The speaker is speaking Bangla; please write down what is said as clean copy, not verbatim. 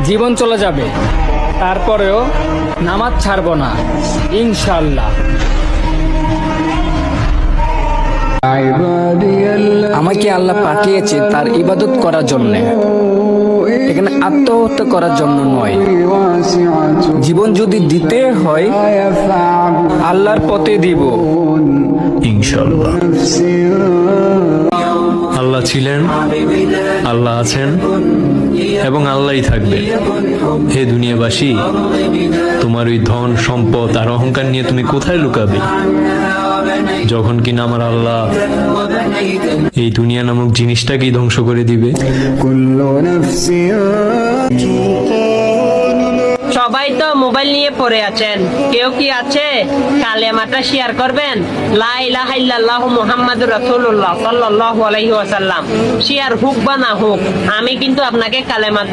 জীবন চলে যাবে, তারপরেও নামাজ ছাড়বো না ইনশাআল্লাহ। আমাকে আল্লাহ পাঠিয়েছে তার ইবাদত করার জন্য, এখানে আত্মহত্যা করার জন্য নয়। জীবন যদি দিতে হয় আল্লাহর পথে দিব ইনশাআল্লাহ। আল্লাহ ছিলেন, আল্লাহ আছেন এবং আল্লাহই থাকবে। হে দুনিয়াবাসী, তোমার ওই ধন সম্পদ আর অহংকার নিয়ে তুমি কোথায় লুকাবে, যখন কিনা আমার আল্লাহ এই দুনিয়া নামক জিনিসটাকেই ধ্বংস করে দিবে। সবাই তো মোবাইল নিয়ে পড়ে আছেন, কেউ কি আছে কালেমাটা শেয়ার করবেন? লা ইলাহা ইল্লাল্লাহু মুহাম্মাদুর রাসূলুল্লাহ সাল্লাল্লাহু আলাইহি ওয়াসাল্লাম। শেয়ার হোক বা না হোক, আমি কিন্তু আপনাকে কালেমা